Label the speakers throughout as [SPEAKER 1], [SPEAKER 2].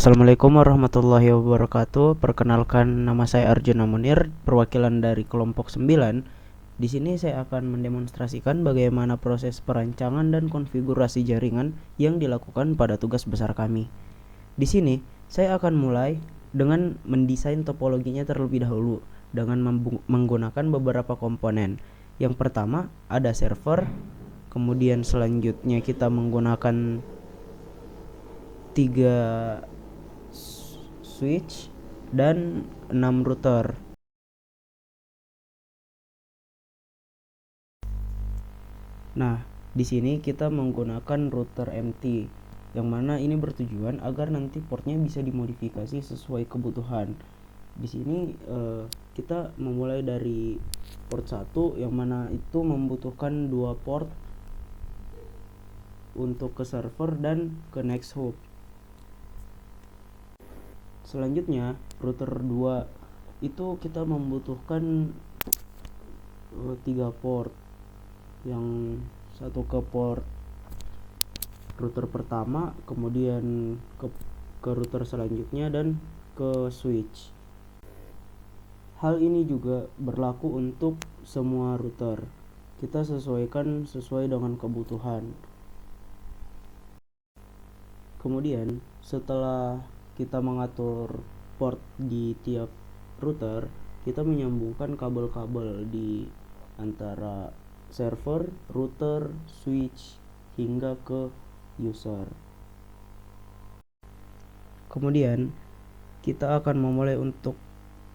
[SPEAKER 1] Assalamualaikum warahmatullahi wabarakatuh. Perkenalkan, nama saya Arjuna Munir, perwakilan dari kelompok 9. Di sini saya akan mendemonstrasikan bagaimana proses perancangan dan konfigurasi jaringan yang dilakukan pada tugas besar kami. Di sini saya akan mulai dengan mendesain topologinya terlebih dahulu dengan menggunakan beberapa komponen. Yang pertama ada server, kemudian selanjutnya kita menggunakan 3 switch dan 6 router. Nah, di sini kita menggunakan router MT, yang mana ini bertujuan agar nanti portnya bisa dimodifikasi sesuai kebutuhan. Di sini kita memulai dari port 1, yang mana itu membutuhkan 2 port untuk ke server dan ke next hop. Selanjutnya router 2 itu kita membutuhkan 3 port, yang satu ke port router pertama, kemudian ke router selanjutnya dan ke switch. Hal ini juga berlaku untuk semua router. Kita sesuaikan sesuai dengan kebutuhan. Kemudian setelah kita mengatur port di tiap router, kita menyambungkan kabel-kabel di antara server, router, switch hingga ke user. Kemudian kita akan memulai untuk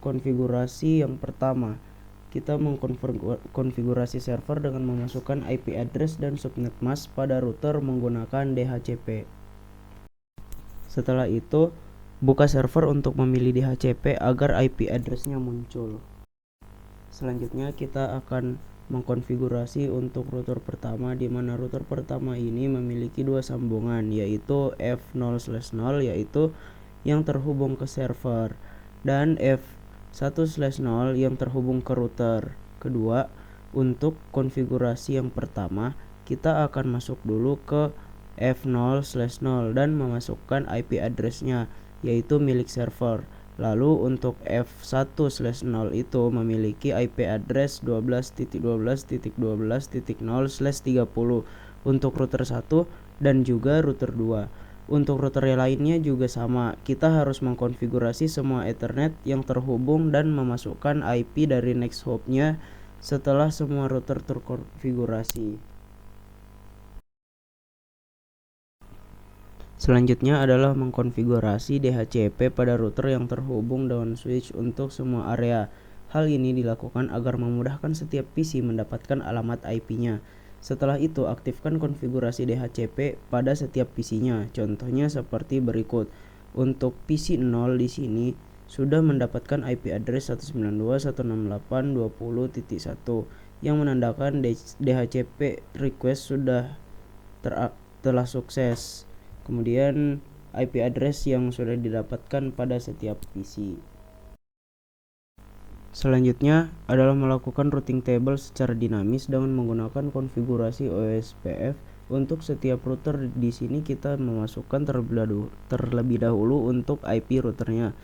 [SPEAKER 1] konfigurasi. Yang pertama, kita mengkonfigurasi server dengan memasukkan IP address dan subnet mask pada router menggunakan DHCP. Setelah itu, buka server untuk memilih DHCP agar IP address-nya muncul. Selanjutnya kita akan mengkonfigurasi untuk router pertama, di mana router pertama ini memiliki 2 sambungan, yaitu F0/0 yaitu yang terhubung ke server, dan F1/0 yang terhubung ke router kedua. Untuk konfigurasi yang pertama, kita akan masuk dulu ke F0/0 dan memasukkan IP address-nya, yaitu milik server. Lalu untuk F1/0 itu memiliki IP address 12.12.12.0/30 untuk router 1 dan juga router 2. Untuk router yang lainnya juga sama, kita harus mengkonfigurasi semua Ethernet yang terhubung dan memasukkan IP dari next hop-nya setelah semua router terkonfigurasi. Selanjutnya adalah mengkonfigurasi DHCP pada router yang terhubung dengan switch untuk semua area. Hal ini dilakukan agar memudahkan setiap PC mendapatkan alamat IP-nya. Setelah itu, aktifkan konfigurasi DHCP pada setiap PC-nya. Contohnya seperti berikut. Untuk PC 0 di sini sudah mendapatkan IP address 192.168.20.1 yang menandakan DHCP request sudah telah sukses. Kemudian IP address yang sudah didapatkan pada setiap PC. Selanjutnya adalah melakukan routing table secara dinamis dengan menggunakan konfigurasi OSPF. Untuk setiap router di sini kita memasukkan terlebih dahulu untuk IP routernya.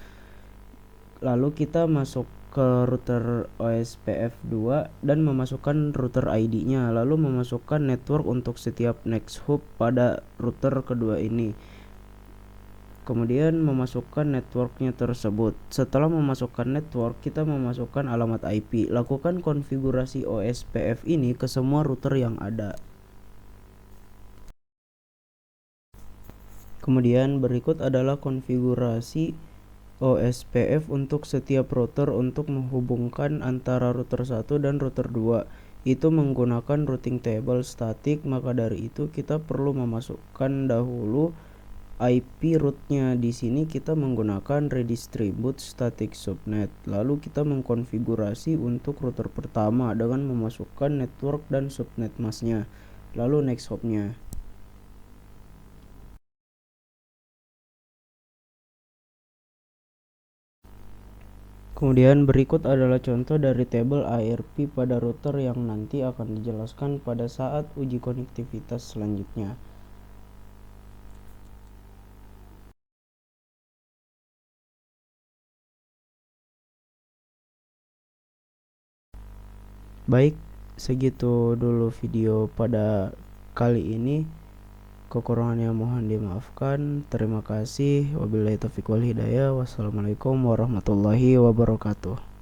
[SPEAKER 1] Lalu kita masuk ke router OSPF 2 dan memasukkan router ID-nya, lalu memasukkan network untuk setiap next hop pada router kedua ini. Kemudian memasukkan networknya tersebut. Setelah memasukkan network, kita memasukkan alamat IP. Lakukan konfigurasi OSPF ini ke semua router yang ada. Kemudian berikut adalah konfigurasi OSPF untuk setiap router untuk menghubungkan antara router 1 dan router 2. Itu menggunakan routing table statik, maka dari itu kita perlu memasukkan dahulu IP root-nya. Di sini kita menggunakan redistribute static subnet. Lalu kita mengkonfigurasi untuk router pertama dengan memasukkan network dan subnet mask-nya. Lalu next hop-nya. Kemudian berikut adalah contoh dari tabel ARP pada router yang nanti akan dijelaskan pada saat uji konektivitas selanjutnya. Baik, segitu dulu video pada kali ini. Kekurangannya mohon dimaafkan. Terima kasih. Wabillahi taufiq wal hidayah. Wassalamualaikum warahmatullahi wabarakatuh.